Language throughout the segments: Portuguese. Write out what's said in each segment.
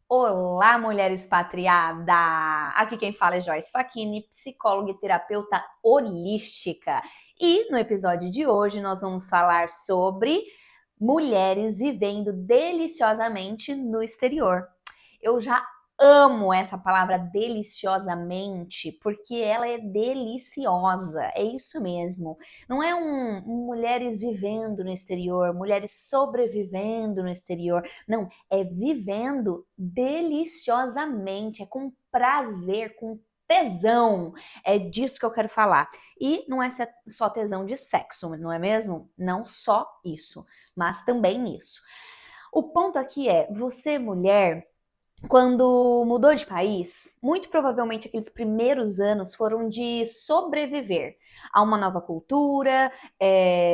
Olá, mulher expatriada! Aqui quem fala é Joyce Facchini, psicóloga e terapeuta holística. E no episódio de hoje nós vamos falar sobre mulheres vivendo deliciosamente no exterior. Eu já amo essa palavra deliciosamente, porque ela é deliciosa, é isso mesmo. Não é mulheres vivendo no exterior, mulheres sobrevivendo no exterior. Não, é vivendo deliciosamente, é com prazer, com tesão. É disso que eu quero falar. E não é só tesão de sexo, não é mesmo? Não só isso, mas também isso. O ponto aqui é, você mulher, quando mudou de país, muito provavelmente aqueles primeiros anos foram de sobreviver a uma nova cultura,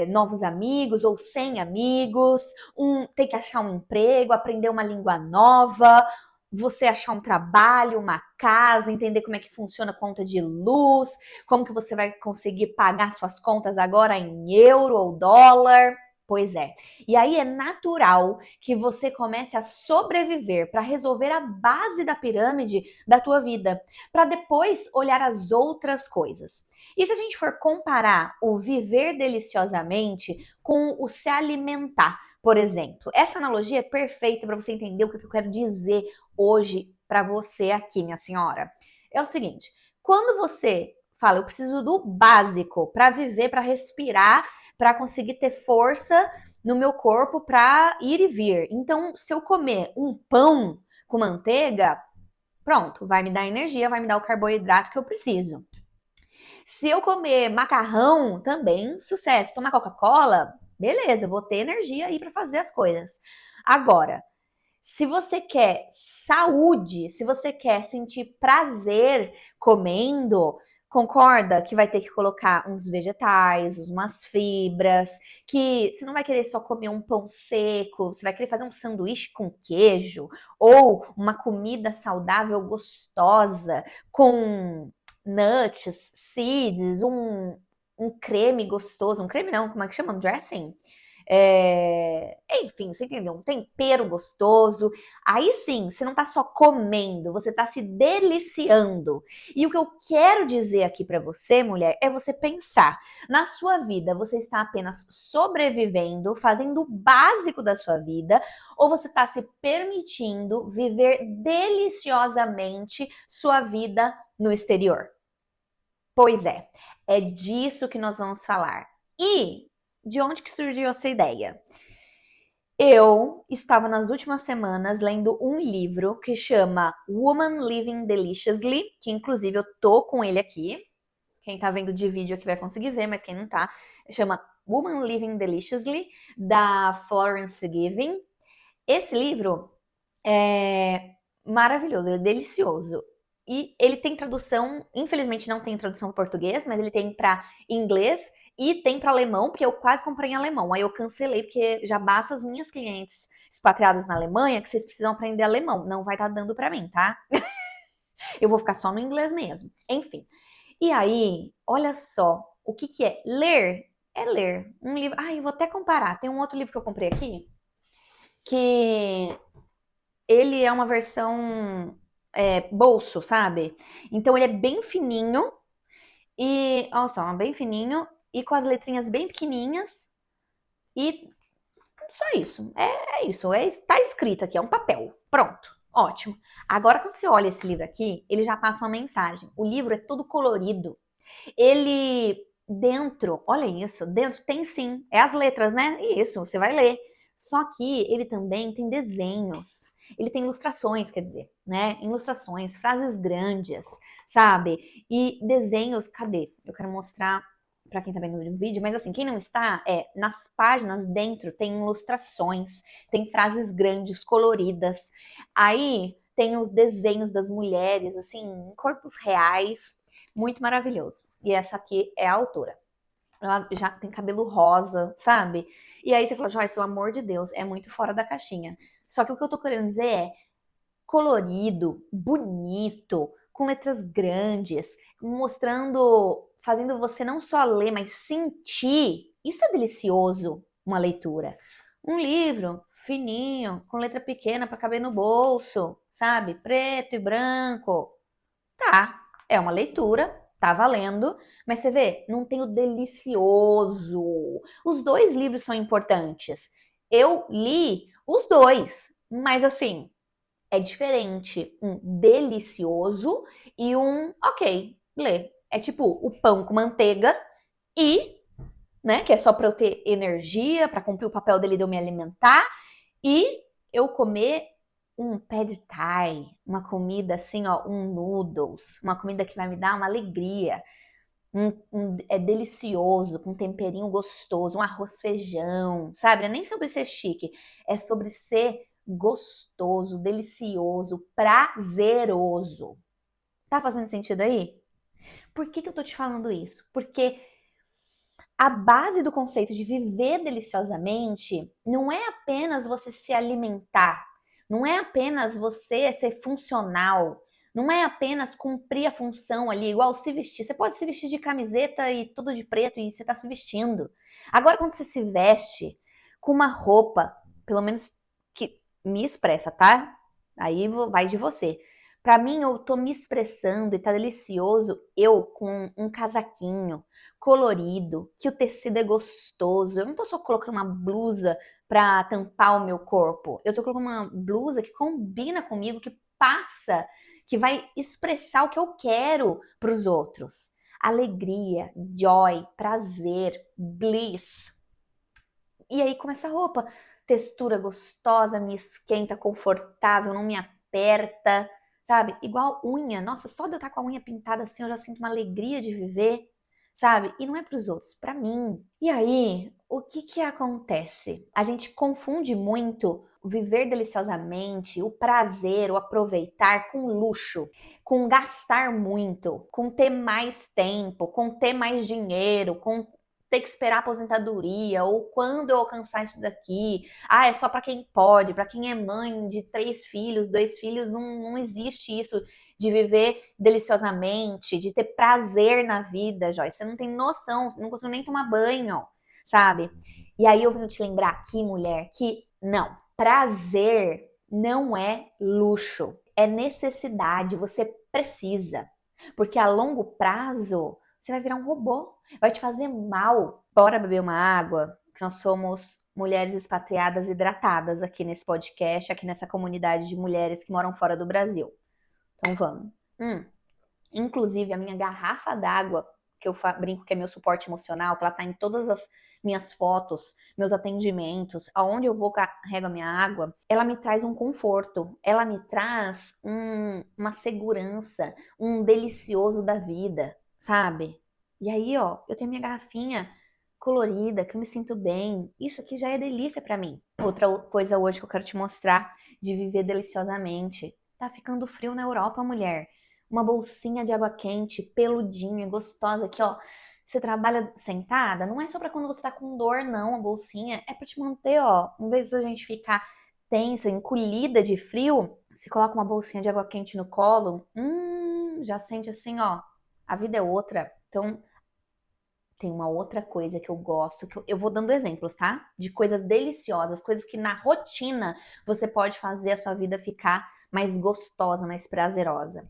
novos amigos ou sem amigos, ter que achar um emprego, aprender uma língua nova, você achar um trabalho, uma casa, entender como é que funciona a conta de luz, como que você vai conseguir pagar suas contas agora em euro ou dólar. Pois é. E aí é natural que você comece a sobreviver para resolver a base da pirâmide da tua vida, para depois olhar as outras coisas. E se a gente for comparar o viver deliciosamente com o se alimentar, por exemplo, essa analogia é perfeita para você entender o que eu quero dizer hoje para você aqui, minha senhora. É o seguinte, quando você fala, eu preciso do básico para viver, para respirar, para conseguir ter força no meu corpo para ir e vir. Então, se eu comer um pão com manteiga, pronto, vai me dar energia, vai me dar o carboidrato que eu preciso. Se eu comer macarrão, também sucesso. Tomar Coca-Cola, beleza, vou ter energia aí para fazer as coisas. Agora, se você quer saúde, se você quer sentir prazer comendo, concorda que vai ter que colocar uns vegetais, umas fibras, que você não vai querer só comer um pão seco, você vai querer fazer um sanduíche com queijo, ou uma comida saudável gostosa, com nuts, seeds, um creme gostoso, um creme não, como é que chama? Um dressing? Enfim, você entendeu? Um tempero gostoso. Aí sim, você não tá só comendo, você tá se deliciando. E o que eu quero dizer aqui para você, mulher, é você pensar na sua vida, você está apenas sobrevivendo, fazendo o básico da sua vida, ou você está se permitindo viver deliciosamente sua vida no exterior? Pois é disso que nós vamos falar. E de onde que surgiu essa ideia? Eu estava nas últimas semanas lendo um livro que chama Woman Living Deliciously, que inclusive eu tô com ele aqui. Quem tá vendo de vídeo aqui vai conseguir ver, mas quem não tá, chama Woman Living Deliciously, da Florence Given. Esse livro é maravilhoso, ele é delicioso. E ele tem tradução, infelizmente não tem tradução em português, mas ele tem para inglês e tem para alemão, porque eu quase comprei em alemão. Aí eu cancelei, porque já basta as minhas clientes expatriadas na Alemanha que vocês precisam aprender alemão. Não vai estar dando para mim, tá? Eu vou ficar só no inglês mesmo. Enfim. E aí, olha só, o que que é? Ler é ler. Um livro. Ah, eu vou até comparar. Tem um outro livro que eu comprei aqui, que ele é uma versão bolso, sabe? Então ele é bem fininho e, olha só, bem fininho e com as letrinhas bem pequenininhas e só isso. É isso, tá escrito aqui, é um papel. Pronto, ótimo. Agora quando você olha esse livro aqui, ele já passa uma mensagem. O livro é todo colorido. Ele dentro, olha isso, dentro tem sim, é as letras, né? Isso, você vai ler. Só que ele também tem desenhos. Ele tem ilustrações, quer dizer, né? Ilustrações, frases grandes, sabe? E desenhos, cadê? Eu quero mostrar para quem tá vendo o vídeo, mas assim, quem não está, nas páginas dentro tem ilustrações, tem frases grandes, coloridas. Aí tem os desenhos das mulheres, assim, em corpos reais, muito maravilhoso. E essa aqui é a autora. Ela já tem cabelo rosa, sabe? E aí você fala, Joyce, pelo amor de Deus, é muito fora da caixinha. Só que o que eu tô querendo dizer é colorido, bonito, com letras grandes, mostrando, fazendo você não só ler, mas sentir. Isso é delicioso, uma leitura. Um livro fininho, com letra pequena para caber no bolso, sabe? Preto e branco. Tá, é uma leitura, tá valendo, mas você vê, não tem o delicioso. Os dois livros são importantes. Eu li os dois, mas assim, é diferente um delicioso e um, ok, lê. É tipo o pão com manteiga e, né, que é só para eu ter energia, para cumprir o papel dele de eu me alimentar e eu comer um pad thai, uma comida assim, ó, um noodles, uma comida que vai me dar uma alegria. É delicioso, com um temperinho gostoso, um arroz feijão, sabe? Não é nem sobre ser chique, é sobre ser gostoso, delicioso, prazeroso. Tá fazendo sentido aí? Por que eu tô te falando isso? Porque a base do conceito de viver deliciosamente não é apenas você se alimentar, não é apenas você ser funcional, não é apenas cumprir a função ali, igual se vestir. Você pode se vestir de camiseta e tudo de preto e você está se vestindo. Agora, quando você se veste com uma roupa, pelo menos que me expressa, tá? Aí vai de você. Pra mim, eu tô me expressando e tá delicioso eu com um casaquinho colorido, que o tecido é gostoso. Eu não tô só colocando uma blusa pra tampar o meu corpo. Eu tô colocando uma blusa que combina comigo, que passa, que vai expressar o que eu quero pros outros. Alegria, joy, prazer, bliss. E aí começa a roupa. Textura gostosa, me esquenta, confortável, não me aperta, sabe? Igual unha. Nossa, só de eu estar com a unha pintada assim, eu já sinto uma alegria de viver, sabe? E não é para os outros, para mim. E aí, o que acontece? A gente confunde muito o viver deliciosamente, o prazer, o aproveitar com luxo, com gastar muito, com ter mais tempo, com ter mais dinheiro, com ter que esperar a aposentadoria, ou quando eu alcançar isso daqui. Ah, é só para quem pode, para quem é mãe de 3 filhos, 2 filhos, não existe isso de viver deliciosamente, de ter prazer na vida, Joyce. Você não tem noção, não consigo nem tomar banho, sabe? E aí eu venho te lembrar aqui, mulher, que não, prazer não é luxo, é necessidade, você precisa. Porque a longo prazo, você vai virar um robô, vai te fazer mal. Bora beber uma água, que nós somos mulheres expatriadas hidratadas aqui nesse podcast, aqui nessa comunidade de mulheres que moram fora do Brasil. Então vamos. Inclusive a minha garrafa d'água, que eu brinco que é meu suporte emocional, que ela tá em todas as minhas fotos, meus atendimentos, aonde eu vou carrego a minha água, ela me traz um conforto, ela me traz uma segurança, um delicioso da vida, sabe? E aí, ó, eu tenho minha garrafinha colorida, que eu me sinto bem. Isso aqui já é delícia pra mim. Outra coisa hoje que eu quero te mostrar de viver deliciosamente. Tá ficando frio na Europa, mulher. Uma bolsinha de água quente, peludinha, gostosa aqui, ó. Você trabalha sentada, não é só pra quando você tá com dor, não, a bolsinha. É pra te manter, ó, em vez de a gente ficar tensa, encolhida de frio, você coloca uma bolsinha de água quente no colo, já sente assim, ó, a vida é outra. Então, tem uma outra coisa que eu gosto, que eu vou dando exemplos, tá? De coisas deliciosas, coisas que na rotina você pode fazer a sua vida ficar mais gostosa, mais prazerosa.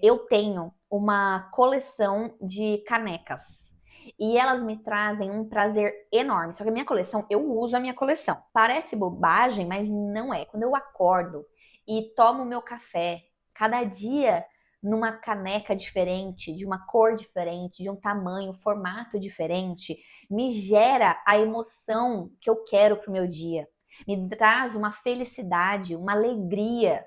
Eu tenho uma coleção de canecas. E elas me trazem um prazer enorme. Só que a minha coleção, eu uso a minha coleção. Parece bobagem, mas não é. Quando eu acordo e tomo meu café, cada dia numa caneca diferente, de uma cor diferente, de um tamanho, formato diferente, me gera a emoção que eu quero pro meu dia. Me traz uma felicidade, uma alegria.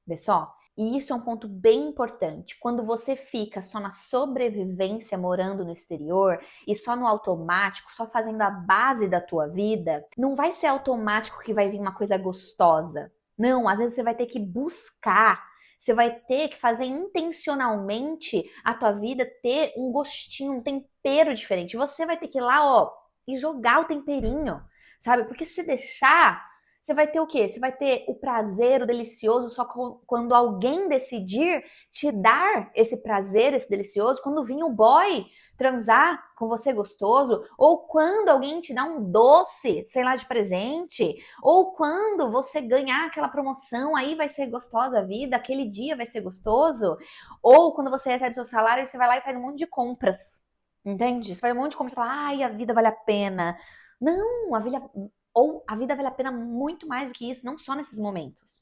Vê só? E isso é um ponto bem importante. Quando você fica só na sobrevivência morando no exterior e só no automático, só fazendo a base da tua vida, não vai ser automático que vai vir uma coisa gostosa. Não, às vezes você vai ter que buscar, você vai ter que fazer intencionalmente a tua vida ter um gostinho, um tempero diferente. Você vai ter que ir lá, ó, e jogar o temperinho, sabe? Porque se deixar, Você vai ter o quê? Você vai ter o prazer, o delicioso, só quando alguém decidir te dar esse prazer, esse delicioso, quando vir o boy transar com você gostoso, ou quando alguém te dá um doce, sei lá, de presente, ou quando você ganhar aquela promoção, aí vai ser gostosa a vida, aquele dia vai ser gostoso, ou quando você recebe seu salário, você vai lá e faz um monte de compras, entende? Você faz um monte de compras e fala, ai, a vida vale a pena. Não, a vida vale a pena muito mais do que isso, não só nesses momentos.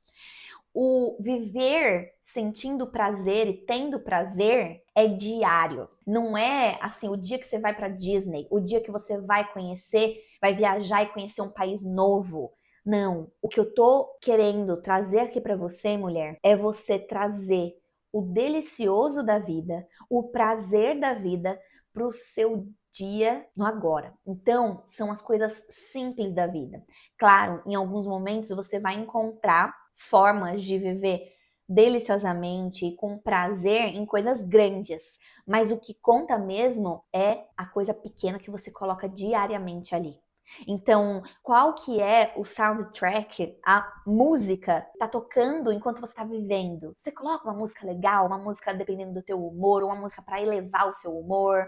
O viver sentindo prazer e tendo prazer é diário. Não é assim, o dia que você vai para Disney, o dia que você vai conhecer, vai viajar e conhecer um país novo. Não, o que eu tô querendo trazer aqui para você, mulher, é você trazer o delicioso da vida, o prazer da vida pro seu dia no agora. Então, são as coisas simples da vida. Claro, em alguns momentos você vai encontrar formas de viver deliciosamente e com prazer em coisas grandes, mas o que conta mesmo é a coisa pequena que você coloca diariamente ali. Então, qual que é o soundtrack, a música que tá tocando enquanto você tá vivendo? Você coloca uma música legal, uma música dependendo do teu humor, uma música para elevar o seu humor.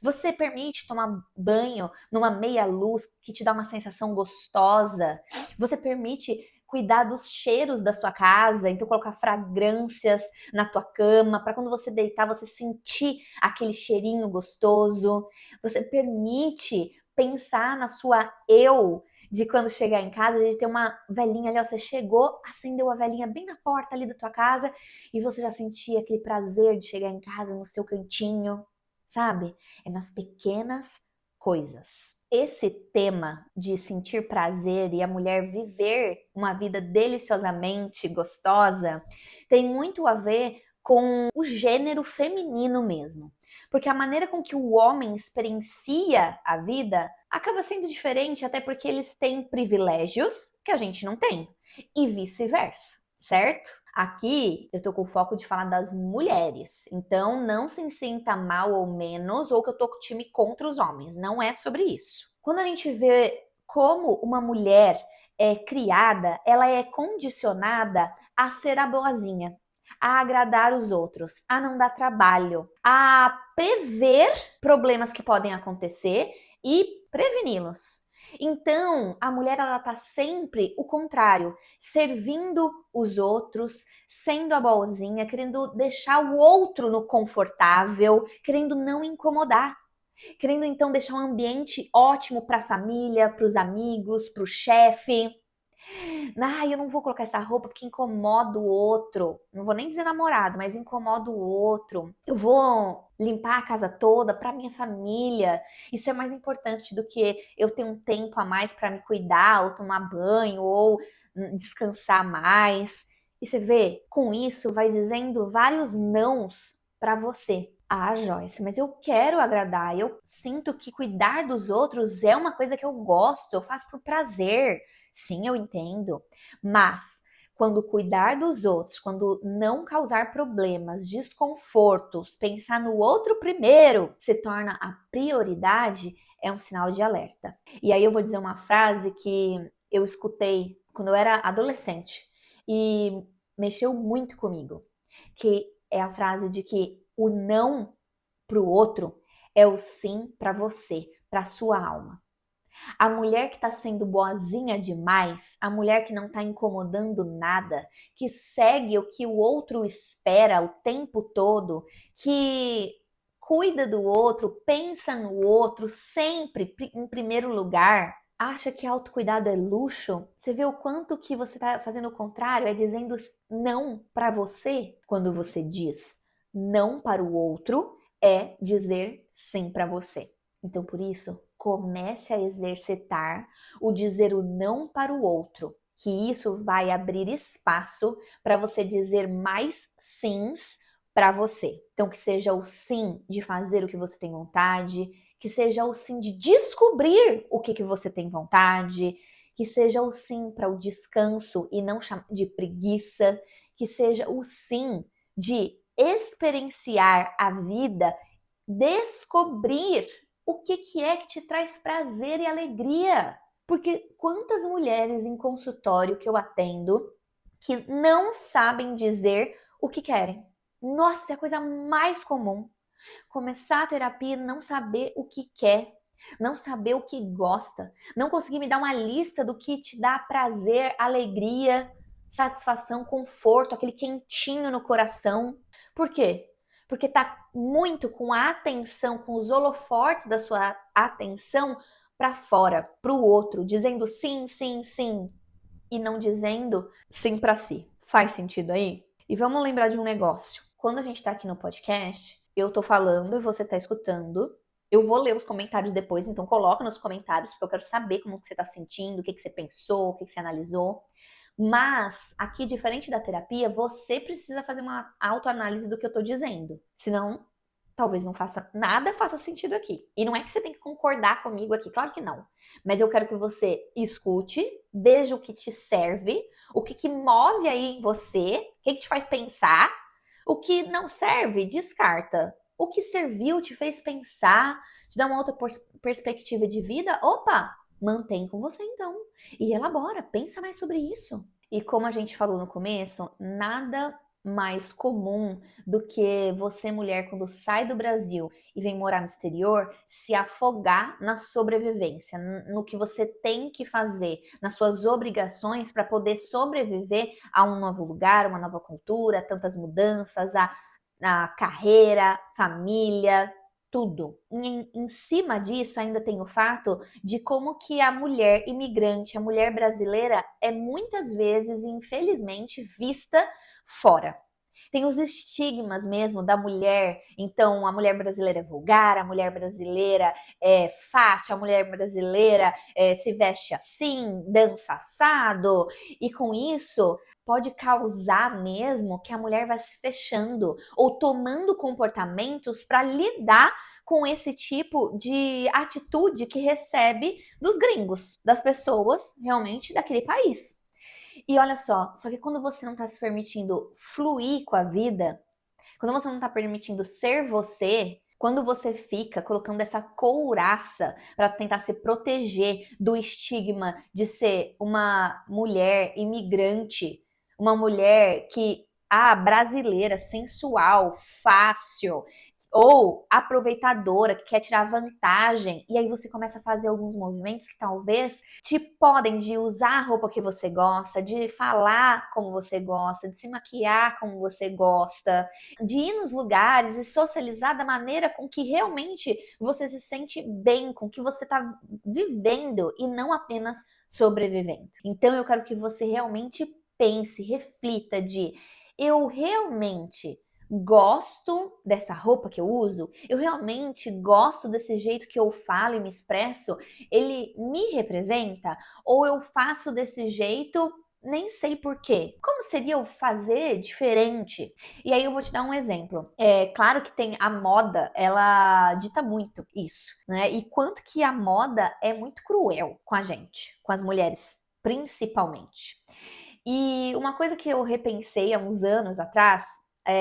Você permite tomar banho numa meia luz que te dá uma sensação gostosa. Você permite cuidar dos cheiros da sua casa, então colocar fragrâncias na tua cama, para quando você deitar você sentir aquele cheirinho gostoso. Você permite pensar na sua eu de quando chegar em casa, de ter uma velhinha ali, ó, você chegou, acendeu a velhinha bem na porta ali da tua casa e você já sentia aquele prazer de chegar em casa no seu cantinho, sabe? É nas pequenas coisas. Esse tema de sentir prazer e a mulher viver uma vida deliciosamente gostosa tem muito a ver com o gênero feminino mesmo. Porque a maneira com que o homem experiencia a vida acaba sendo diferente, até porque eles têm privilégios que a gente não tem, e vice-versa, certo? Aqui eu tô com o foco de falar das mulheres, então não se sinta mal ou menos, ou que eu tô com o time contra os homens, não é sobre isso. Quando a gente vê como uma mulher é criada, ela é condicionada a ser a boazinha, a agradar os outros, a não dar trabalho, a prever problemas que podem acontecer e preveni-los. Então, a mulher ela tá sempre o contrário, servindo os outros, sendo a boazinha, querendo deixar o outro no confortável, querendo não incomodar, querendo então deixar um ambiente ótimo para a família, para os amigos, para o chefe. Eu não vou colocar essa roupa porque incomoda o outro. Não vou nem dizer namorado, mas incomoda o outro. Eu vou limpar a casa toda para minha família. Isso é mais importante do que eu ter um tempo a mais para me cuidar, ou tomar banho, ou descansar mais. E você vê, com isso vai dizendo vários nãos para você. Ah, Joyce, mas eu quero agradar. Eu sinto que cuidar dos outros é uma coisa que eu gosto, eu faço por prazer. Sim, eu entendo. Mas quando cuidar dos outros, quando não causar problemas, desconfortos, pensar no outro primeiro, se torna a prioridade, é um sinal de alerta. E aí eu vou dizer uma frase que eu escutei quando eu era adolescente e mexeu muito comigo, que é a frase de que o não pro outro é o sim para você, para sua alma. A mulher que está sendo boazinha demais, a mulher que não está incomodando nada, que segue o que o outro espera o tempo todo, que cuida do outro, pensa no outro sempre em primeiro lugar, acha que autocuidado é luxo? Você vê o quanto que você está fazendo o contrário, é dizendo não para você. Quando você diz não para o outro, é dizer sim para você. Então, por isso, comece a exercitar o dizer o não para o outro, que isso vai abrir espaço para você dizer mais sims para você. Então, que seja o sim de fazer o que você tem vontade, que seja o sim de descobrir o que você tem vontade, que seja o sim para o descanso e não de preguiça, que seja o sim de experienciar a vida, descobrir o que é que te traz prazer e alegria. Porque quantas mulheres em consultório que eu atendo que não sabem dizer o que querem? Nossa, é a coisa mais comum. Começar a terapia e não saber o que quer, não saber o que gosta, não conseguir me dar uma lista do que te dá prazer, alegria, satisfação, conforto, aquele quentinho no coração. Por quê? Porque tá muito com a atenção, com os holofotes da sua atenção para fora, para o outro, dizendo sim, sim, sim e não dizendo sim para si. Faz sentido aí? E vamos lembrar de um negócio. Quando a gente tá aqui no podcast, eu tô falando e você tá escutando. Eu vou ler os comentários depois, então coloca nos comentários, porque eu quero saber como que você tá sentindo, o que que você pensou, o que que você analisou. Mas, aqui, diferente da terapia, você precisa fazer uma autoanálise do que eu tô dizendo. Senão, talvez não faça nada faça sentido aqui. E não é que você tem que concordar comigo aqui, claro que não. Mas eu quero que você escute, veja o que te serve, o que move aí em você, o que te faz pensar, o que não serve, descarta. O que serviu, te fez pensar, te dá uma outra perspectiva de vida, opa, mantém com você então. E elabora, pensa mais sobre isso. E como a gente falou no começo, nada mais comum do que você, mulher, quando sai do Brasil e vem morar no exterior, se afogar na sobrevivência, no que você tem que fazer, nas suas obrigações para poder sobreviver a um novo lugar, uma nova cultura, tantas mudanças, a carreira, família, tudo. Em cima disso, ainda tem o fato de como que a mulher imigrante, a mulher brasileira, é muitas vezes, infelizmente, vista fora. Tem os estigmas mesmo da mulher, então a mulher brasileira é vulgar, a mulher brasileira é fácil, a mulher brasileira se veste assim, dança assado, e com isso pode causar mesmo que a mulher vai se fechando ou tomando comportamentos para lidar com esse tipo de atitude que recebe dos gringos, das pessoas realmente daquele país. E olha só que quando você não está se permitindo fluir com a vida, quando você não está permitindo ser você, quando você fica colocando essa couraça para tentar se proteger do estigma de ser uma mulher imigrante, uma mulher que brasileira, sensual, fácil, ou aproveitadora, que quer tirar vantagem, e aí você começa a fazer alguns movimentos que talvez te podem de usar a roupa que você gosta, de falar como você gosta, de se maquiar como você gosta, de ir nos lugares e socializar da maneira com que realmente você se sente bem, com que você está vivendo e não apenas sobrevivendo. Então eu quero que você realmente pense, reflita de eu realmente gosto dessa roupa que eu uso, eu realmente gosto desse jeito que eu falo e me expresso, ele me representa? Ou eu faço desse jeito, nem sei porquê? Como seria eu fazer diferente? E aí eu vou te dar um exemplo. É claro que tem a moda, ela dita muito isso, né? E quanto que a moda é muito cruel com a gente, com as mulheres, principalmente. E uma coisa que eu repensei há uns anos atrás,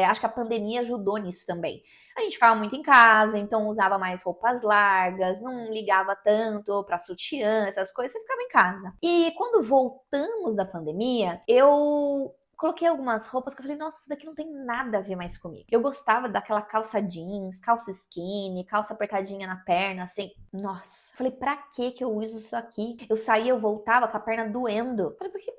acho que a pandemia ajudou nisso também. A gente ficava muito em casa, então usava mais roupas largas, não ligava tanto para sutiã, essas coisas, você ficava em casa. E quando voltamos da pandemia, eu coloquei algumas roupas que eu falei, nossa, isso daqui não tem nada a ver mais comigo. Eu gostava daquela calça jeans, calça skinny, calça apertadinha na perna, assim. Nossa, falei, pra que eu uso isso aqui? Eu saía, eu voltava com a perna doendo. Falei, por quê?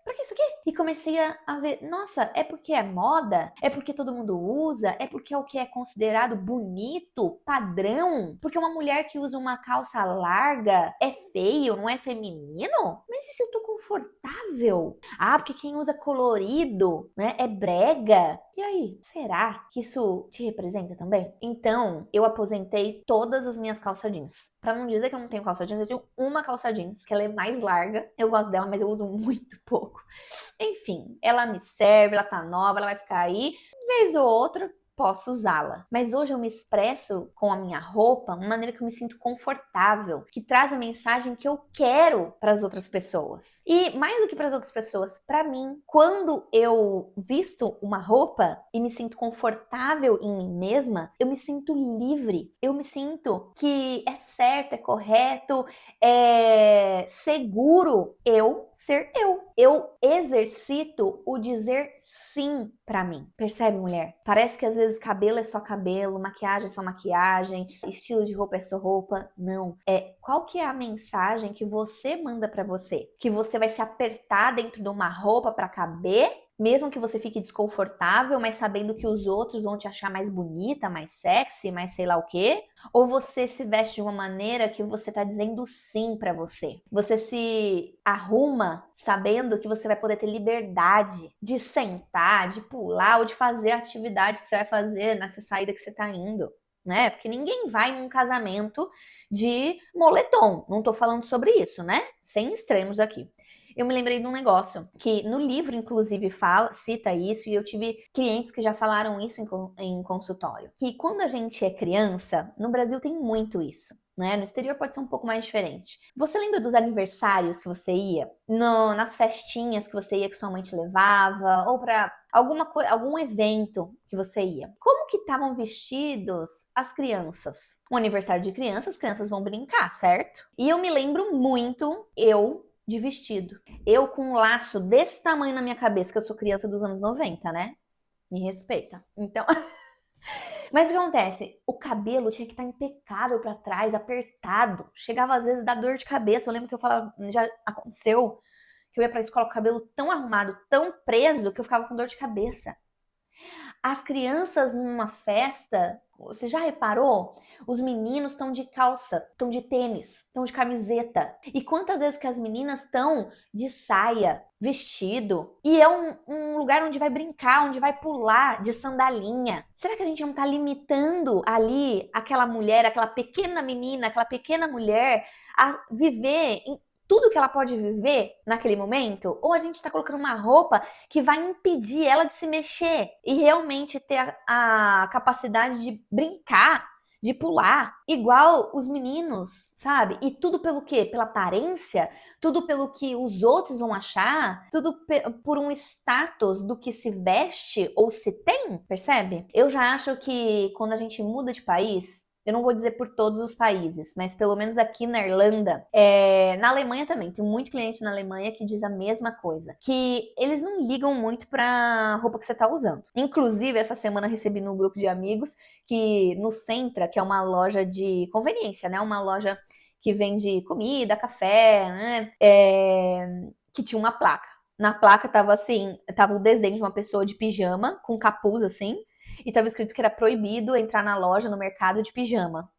Pra que isso aqui? E comecei a ver, nossa, é porque é moda? É porque todo mundo usa? É porque é o que é considerado bonito, padrão? Porque uma mulher que usa uma calça larga é feio, não é feminino? Mas e se eu tô confortável? Ah, porque quem usa colorido, né, é brega. E aí, será que isso te representa também? Então, eu aposentei todas as minhas calça jeans. Pra não dizer que eu não tenho calça jeans, eu tenho uma calça jeans, que ela é mais larga. Eu gosto dela, mas eu uso muito pouco. Enfim, ela me serve, ela tá nova, ela vai ficar aí. Vez ou outra, posso usá-la. Mas hoje eu me expresso com a minha roupa de uma maneira que eu me sinto confortável, que traz a mensagem que eu quero para as outras pessoas. E mais do que para as outras pessoas, para mim, quando eu visto uma roupa e me sinto confortável em mim mesma, eu me sinto livre. Eu me sinto que é certo, é correto, é seguro eu ser eu. Eu exercito o dizer sim pra mim. Percebe, mulher? Parece que às vezes cabelo é só cabelo, maquiagem é só maquiagem, estilo de roupa é só roupa. Não. Qual que é a mensagem que você manda pra você? Que você vai se apertar dentro de uma roupa pra caber? Mesmo que você fique desconfortável, mas sabendo que os outros vão te achar mais bonita, mais sexy, mais sei lá o quê? Ou você se veste de uma maneira que você tá dizendo sim pra você? Você se arruma sabendo que você vai poder ter liberdade de sentar, de pular ou de fazer a atividade que você vai fazer nessa saída que você tá indo, né? Porque ninguém vai num casamento de moletom. Não tô falando sobre isso, né? Sem extremos aqui. Eu me lembrei de um negócio que no livro, inclusive, cita isso, e eu tive clientes que já falaram isso em consultório. Que quando a gente é criança, no Brasil tem muito isso. Né? No exterior pode ser um pouco mais diferente. Você lembra dos aniversários que você ia? Nas festinhas que você ia que sua mãe te levava? Ou para algum evento que você ia? Como que estavam vestidos as crianças? Um aniversário de crianças, as crianças vão brincar, certo? E eu me lembro muito, de vestido. Eu com um laço desse tamanho na minha cabeça, que eu sou criança dos anos 90, né? Me respeita. Então... Mas o que acontece? O cabelo tinha que estar impecável pra trás, apertado. Chegava às vezes a dar dor de cabeça. Eu lembro que eu falava, já aconteceu, que eu ia pra escola com o cabelo tão arrumado, tão preso, que eu ficava com dor de cabeça. As crianças numa festa, você já reparou? Os meninos estão de calça, estão de tênis, estão de camiseta. E quantas vezes que as meninas estão de saia, vestido? E é um lugar onde vai brincar, onde vai pular de sandalinha. Será que a gente não tá limitando ali aquela mulher, aquela pequena menina, aquela pequena mulher a viver em tudo que ela pode viver naquele momento? Ou a gente tá colocando uma roupa que vai impedir ela de se mexer e realmente ter a capacidade de brincar, de pular, igual os meninos, sabe? E tudo pelo quê? Pela aparência? Tudo pelo que os outros vão achar? Tudo por um status do que se veste ou se tem? Percebe? Eu já acho que quando a gente muda de país, eu não vou dizer por todos os países, mas pelo menos aqui na Irlanda, na Alemanha também, tem muito cliente na Alemanha que diz a mesma coisa, que eles não ligam muito pra roupa que você tá usando. Inclusive, essa semana recebi no grupo de amigos que no Centra, que é uma loja de conveniência, né, uma loja que vende comida, café, né, que tinha uma placa. Na placa tava assim, tava o desenho de uma pessoa de pijama, com capuz assim, e tava escrito que era proibido entrar na loja, no mercado de pijama.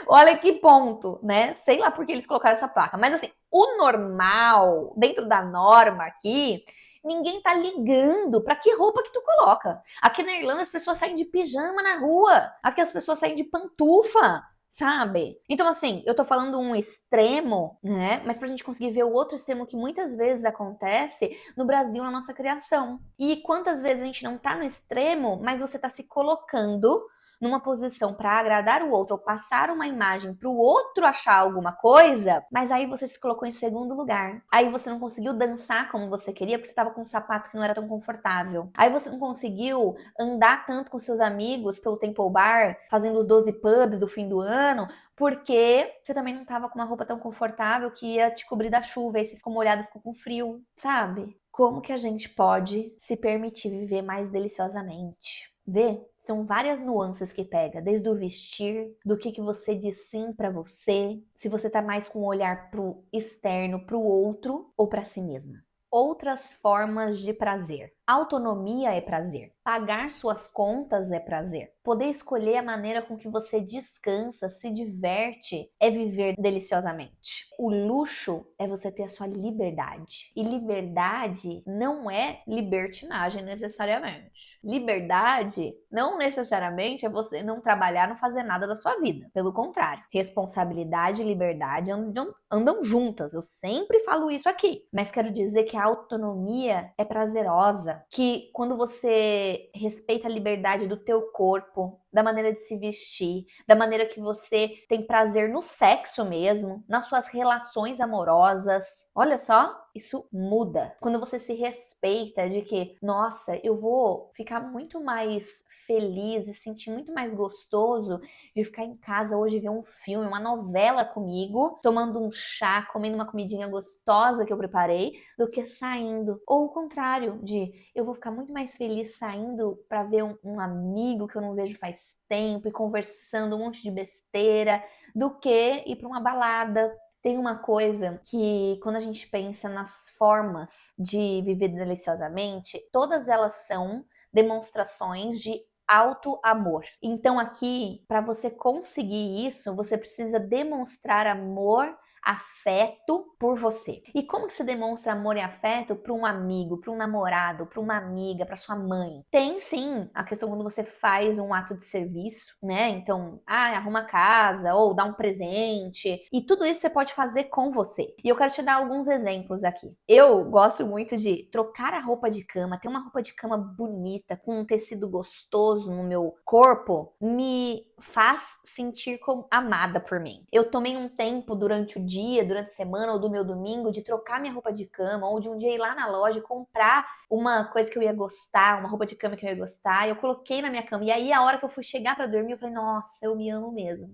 Olha que ponto, né? Sei lá por que eles colocaram essa placa. Mas assim, o normal, dentro da norma aqui, ninguém tá ligando pra que roupa que tu coloca. Aqui na Irlanda as pessoas saem de pijama na rua. Aqui as pessoas saem de pantufa, sabe? Então assim, eu tô falando um extremo, né? Mas pra gente conseguir ver o outro extremo que muitas vezes acontece no Brasil, na nossa criação. E quantas vezes a gente não tá no extremo, mas você tá se colocando numa posição para agradar o outro ou passar uma imagem para o outro achar alguma coisa, mas aí você se colocou em segundo lugar. Aí você não conseguiu dançar como você queria porque você estava com um sapato que não era tão confortável. Aí você não conseguiu andar tanto com seus amigos pelo Temple Bar, fazendo os 12 pubs do fim do ano, porque você também não estava com uma roupa tão confortável que ia te cobrir da chuva, aí você ficou molhado, ficou com frio, sabe? Como que a gente pode se permitir viver mais deliciosamente? Vê? São várias nuances que pega, desde o vestir, do que você diz sim pra você, se você tá mais com o olhar pro externo, pro outro ou pra si mesma. Outras formas de prazer. Autonomia é prazer. Pagar suas contas é prazer. Poder escolher a maneira com que você descansa, se diverte, é viver deliciosamente. O luxo é você ter a sua liberdade. E liberdade não é libertinagem necessariamente. Liberdade não necessariamente é você não trabalhar, não fazer nada da sua vida. Pelo contrário, responsabilidade e liberdade andam juntas. Eu sempre falo isso aqui. Mas quero dizer que a a autonomia é prazerosa, que quando você respeita a liberdade do teu corpo, da maneira de se vestir, da maneira que você tem prazer no sexo mesmo, nas suas relações amorosas. Olha só, isso muda. Quando você se respeita de que, nossa, eu vou ficar muito mais feliz e sentir muito mais gostoso de ficar em casa hoje ver um filme, uma novela comigo, tomando um chá, comendo uma comidinha gostosa que eu preparei, do que saindo. Ou o contrário, de eu vou ficar muito mais feliz saindo para ver um amigo que eu não vejo faz tempo e conversando um monte de besteira, do que ir para uma balada. Tem uma coisa que, quando a gente pensa nas formas de viver deliciosamente, todas elas são demonstrações de auto-amor. Então, aqui, para você conseguir isso, você precisa demonstrar amor, afeto por você. E como que você demonstra amor e afeto para um amigo, para um namorado, para uma amiga, para sua mãe? Tem sim a questão quando você faz um ato de serviço, né? Então, arruma a casa ou dá um presente. E tudo isso você pode fazer com você. E eu quero te dar alguns exemplos aqui. Eu gosto muito de trocar a roupa de cama, ter uma roupa de cama bonita, com um tecido gostoso no meu corpo, me faz sentir como amada por mim. Eu tomei um tempo durante o dia, durante a semana ou do meu domingo de trocar minha roupa de cama ou de um dia ir lá na loja e comprar uma coisa que eu ia gostar, uma roupa de cama que eu ia gostar, e eu coloquei na minha cama. E aí, a hora que eu fui chegar pra dormir, eu falei, nossa, eu me amo mesmo.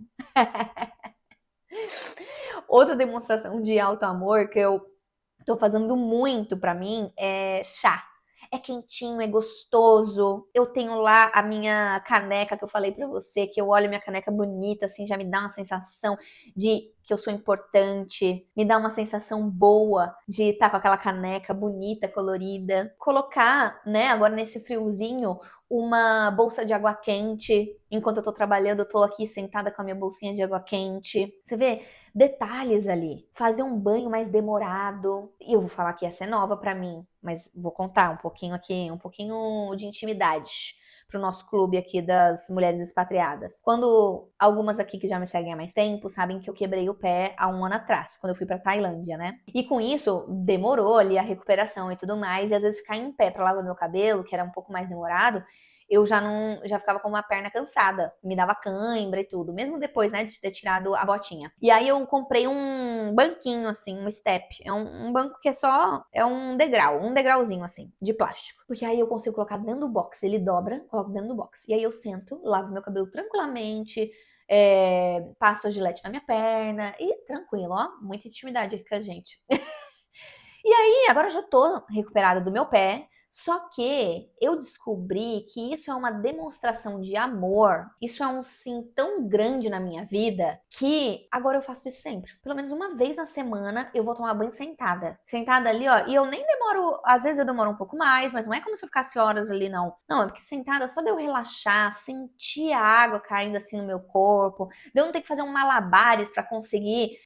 Outra demonstração de auto-amor que eu tô fazendo muito pra mim é chá. É quentinho, é gostoso. Eu tenho lá a minha caneca que eu falei pra você, que eu olho minha caneca bonita, assim, já me dá uma sensação de que eu sou importante. Me dá uma sensação boa de estar com aquela caneca bonita, colorida. Colocar, né, agora nesse friozinho, uma bolsa de água quente. Enquanto eu tô trabalhando, eu tô aqui sentada com a minha bolsinha de água quente. Você vê? Detalhes ali, fazer um banho mais demorado. E eu vou falar que essa é nova pra mim, mas vou contar um pouquinho aqui, um pouquinho de intimidade pro nosso clube aqui das mulheres expatriadas. Quando algumas aqui que já me seguem há mais tempo sabem que eu quebrei o pé há um ano atrás, quando eu fui pra Tailândia, né? E com isso demorou ali a recuperação e tudo mais, e às vezes ficar em pé pra lavar meu cabelo, que era um pouco mais demorado, eu já ficava com uma perna cansada, me dava cãibra e tudo, mesmo depois, né, de ter tirado a botinha. E aí eu comprei um banquinho, assim, um step, é um banco que é um degrau, um degrauzinho, assim, de plástico. Porque aí eu consigo colocar dentro do box, ele dobra, coloco dentro do box. E aí eu sento, lavo meu cabelo tranquilamente, passo a gilete na minha perna e tranquilo, ó, muita intimidade aqui com a gente. E aí, agora eu já tô recuperada do meu pé, só que eu descobri que isso é uma demonstração de amor, isso é um sim tão grande na minha vida, que agora eu faço isso sempre. Pelo menos uma vez na semana eu vou tomar banho sentada. Sentada ali, ó, e eu nem demoro, às vezes eu demoro um pouco mais, mas não é como se eu ficasse horas ali, não. Não, é porque sentada, só de eu relaxar, sentir a água caindo assim no meu corpo, de eu não ter que fazer um malabares pra conseguir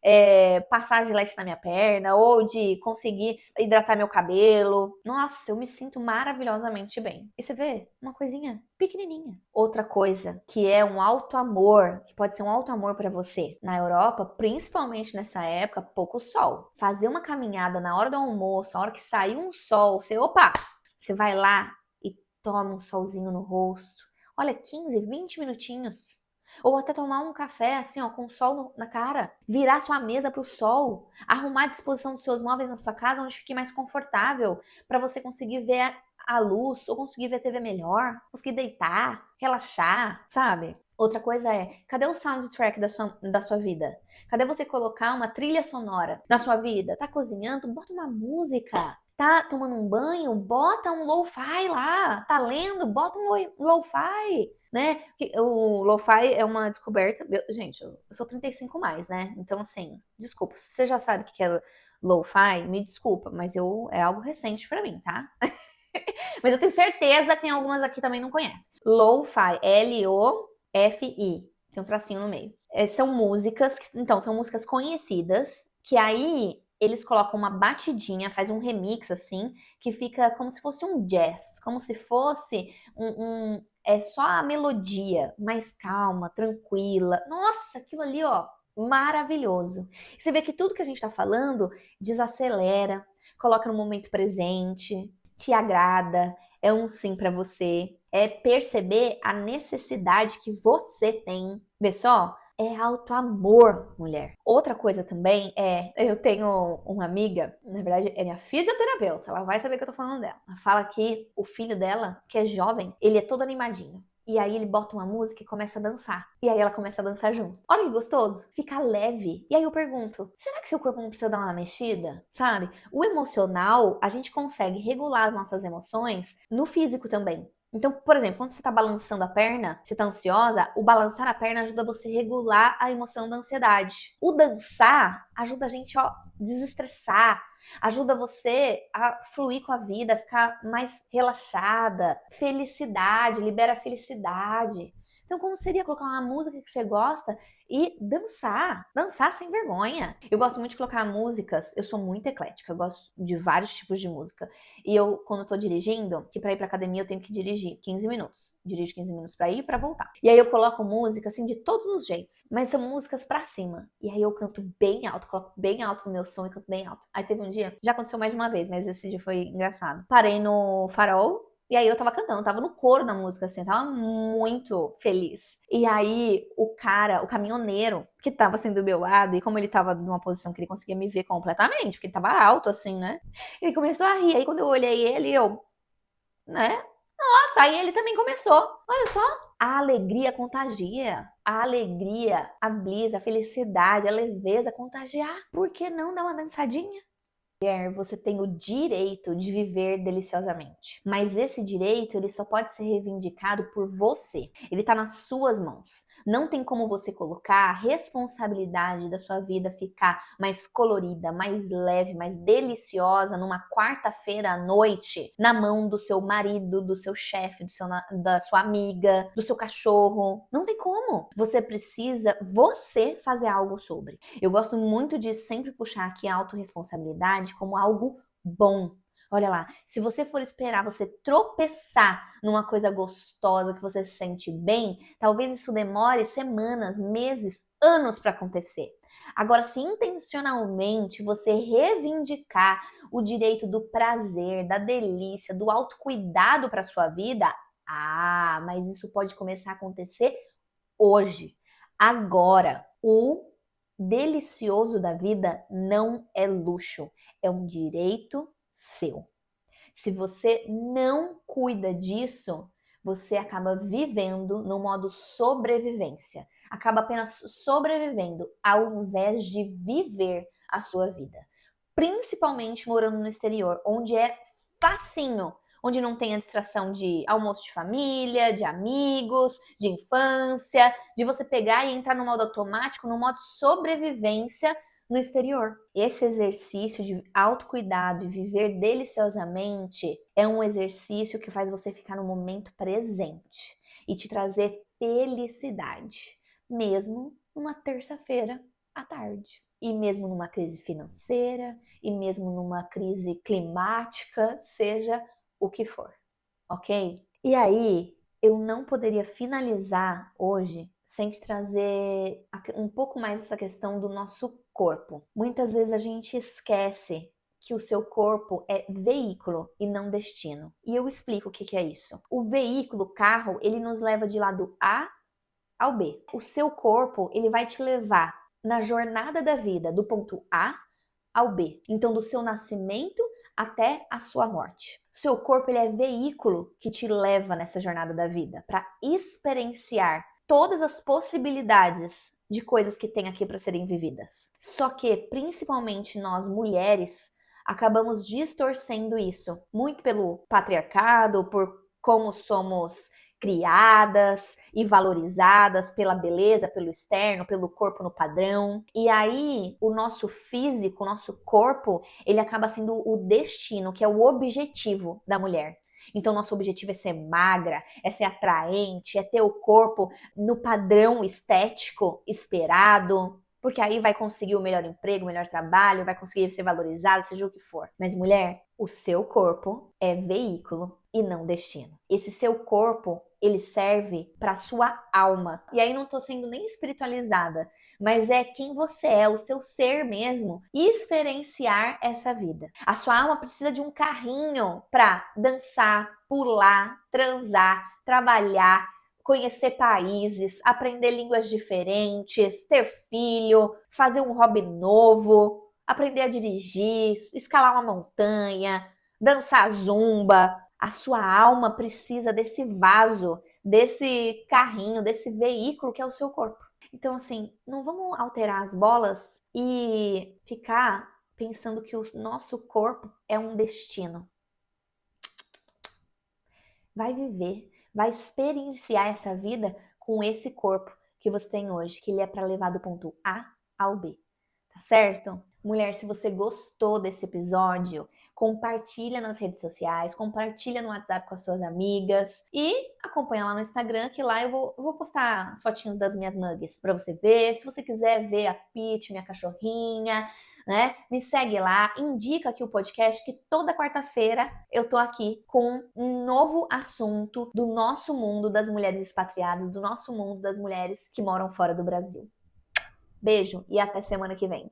passar a gilete na minha perna, ou de conseguir hidratar meu cabelo. Nossa, eu me sinto maravilhosamente bem. E você vê, uma coisinha pequenininha. Outra coisa que é um alto amor, que pode ser um alto amor para você. Na Europa, principalmente nessa época, pouco sol. Fazer uma caminhada na hora do almoço, a hora que sair um sol, você vai lá e toma um solzinho no rosto. Olha, 15, 20 minutinhos. Ou até tomar um café, assim, ó, com o sol na cara. Virar sua mesa pro sol. Arrumar a disposição dos seus móveis na sua casa onde fique mais confortável. Para você conseguir ver a luz, ou conseguir ver a TV melhor. Conseguir deitar, relaxar, sabe? Outra coisa é, cadê o soundtrack da sua vida? Cadê você colocar uma trilha sonora na sua vida? Tá cozinhando? Bota uma música. Tá tomando um banho? Bota um lo-fi lá. Tá lendo? Bota um lo-fi, né? O lo-fi é uma descoberta. Gente, eu sou 35 mais, né? Então, assim, desculpa. Se você já sabe o que é lo-fi, me desculpa, mas é algo recente pra mim, tá? Mas eu tenho certeza que tem algumas aqui também não conhecem. Lo-fi, L-O-F-I. Tem um tracinho no meio. São músicas, então, são músicas conhecidas, que aí eles colocam uma batidinha, faz um remix, assim, que fica como se fosse um jazz, como se fosse é só a melodia, mais calma, tranquila. Nossa, aquilo ali, ó, maravilhoso. Você vê que tudo que a gente tá falando desacelera, coloca no momento presente, te agrada, é um sim pra você, é perceber a necessidade que você tem. Vê só? É auto-amor, mulher. Outra coisa também eu tenho uma amiga, na verdade é minha fisioterapeuta, ela vai saber que eu tô falando dela. Ela fala que o filho dela, que é jovem, ele é todo animadinho. E aí ele bota uma música e começa a dançar. E aí ela começa a dançar junto. Olha que gostoso, fica leve. E aí eu pergunto, será que seu corpo não precisa dar uma mexida? Sabe? O emocional, a gente consegue regular as nossas emoções no físico também. Então, por exemplo, quando você tá balançando a perna, você tá ansiosa, o balançar a perna ajuda você a regular a emoção da ansiedade. O dançar ajuda a gente, ó, desestressar, ajuda você a fluir com a vida, ficar mais relaxada. Felicidade, libera felicidade. Então, como seria colocar uma música que você gosta e dançar? Dançar sem vergonha. Eu gosto muito de colocar músicas, eu sou muito eclética, eu gosto de vários tipos de música. E eu, quando eu tô dirigindo, que pra ir pra academia eu tenho que dirigir 15 minutos. Dirijo 15 minutos pra ir e pra voltar. E aí eu coloco música, assim, de todos os jeitos. Mas são músicas pra cima. E aí eu canto bem alto, coloco bem alto no meu som e canto bem alto. Aí teve um dia, já aconteceu mais de uma vez, mas esse dia foi engraçado. Parei no farol, e aí eu tava cantando, eu tava no coro da música, assim, eu tava muito feliz. E aí o cara, o caminhoneiro, que tava assim do meu lado, e como ele tava numa posição que ele conseguia me ver completamente, porque ele tava alto, assim, né? Ele começou a rir. Aí quando eu olhei ele, né? Nossa, aí ele também começou. Olha só, a alegria contagia. A alegria, a brisa, a felicidade, a leveza contagiar. Por que não dar uma dançadinha? Mulher, você tem o direito de viver deliciosamente. Mas esse direito, ele só pode ser reivindicado por você. Ele está nas suas mãos. Não tem como você colocar a responsabilidade da sua vida ficar mais colorida, mais leve, mais deliciosa numa quarta-feira à noite na mão do seu marido, do seu chefe, da sua amiga, do seu cachorro. Não tem como. Você precisa fazer algo sobre. Eu gosto muito de sempre puxar aqui a autorresponsabilidade como algo bom. Olha lá, se você for esperar você tropeçar numa coisa gostosa que você se sente bem, talvez isso demore semanas, meses, anos para acontecer. Agora, se intencionalmente você reivindicar o direito do prazer, da delícia, do autocuidado para sua vida, mas isso pode começar a acontecer hoje, agora. O delicioso da vida não é luxo, é um direito seu. Se você não cuida disso, você acaba vivendo no modo sobrevivência. Acaba apenas sobrevivendo ao invés de viver a sua vida. Principalmente morando no exterior, onde é facinho, onde não tem a distração de almoço de família, de amigos, de infância, de você pegar e entrar no modo automático, no modo sobrevivência no exterior. Esse exercício de autocuidado e viver deliciosamente é um exercício que faz você ficar no momento presente e te trazer felicidade, mesmo numa terça-feira à tarde. E mesmo numa crise financeira, e mesmo numa crise climática, seja o que for, ok? E aí, eu não poderia finalizar hoje sem te trazer um pouco mais essa questão do nosso corpo. Muitas vezes a gente esquece que o seu corpo é veículo e não destino. E eu explico o que é isso. O veículo, o carro, ele nos leva de lado A ao B. O seu corpo, ele vai te levar na jornada da vida, do ponto A ao B. Então, do seu nascimento até a sua morte. O seu corpo, ele é veículo que te leva nessa jornada da vida para experienciar todas as possibilidades de coisas que tem aqui para serem vividas. Só que, principalmente nós mulheres, acabamos distorcendo isso, muito pelo patriarcado, por como somos criadas e valorizadas pela beleza, pelo externo, pelo corpo no padrão. E aí, o nosso físico, o nosso corpo, ele acaba sendo o destino, que é o objetivo da mulher. Então, nosso objetivo é ser magra, é ser atraente, é ter o corpo no padrão estético esperado. porque aí vai conseguir o melhor emprego, o melhor trabalho, vai conseguir ser valorizado, seja o que for. Mas mulher, o seu corpo é veículo e não destino. Esse seu corpo, ele serve para sua alma. E aí não tô sendo nem espiritualizada, mas é quem você é, o seu ser mesmo, experienciar essa vida. A sua alma precisa de um carrinho para dançar, pular, transar, trabalhar, conhecer países, aprender línguas diferentes, ter filho, fazer um hobby novo, aprender a dirigir, escalar uma montanha, dançar zumba. A sua alma precisa desse vaso, desse carrinho, desse veículo que é o seu corpo. Então, assim, não vamos alterar as bolas e ficar pensando que o nosso corpo é um destino. Vai viver, vai experienciar essa vida com esse corpo que você tem hoje, que ele é para levar do ponto A ao B, tá certo? Mulher, se você gostou desse episódio, compartilha nas redes sociais, compartilha no WhatsApp com as suas amigas e acompanha lá no Instagram, que lá eu vou postar as fotinhos das minhas mugs para você ver. Se você quiser ver a Peach, minha cachorrinha, né? Me segue lá, indica aqui o podcast que toda quarta-feira eu tô aqui com um novo assunto do nosso mundo das mulheres expatriadas, do nosso mundo das mulheres que moram fora do Brasil. Beijo e até semana que vem.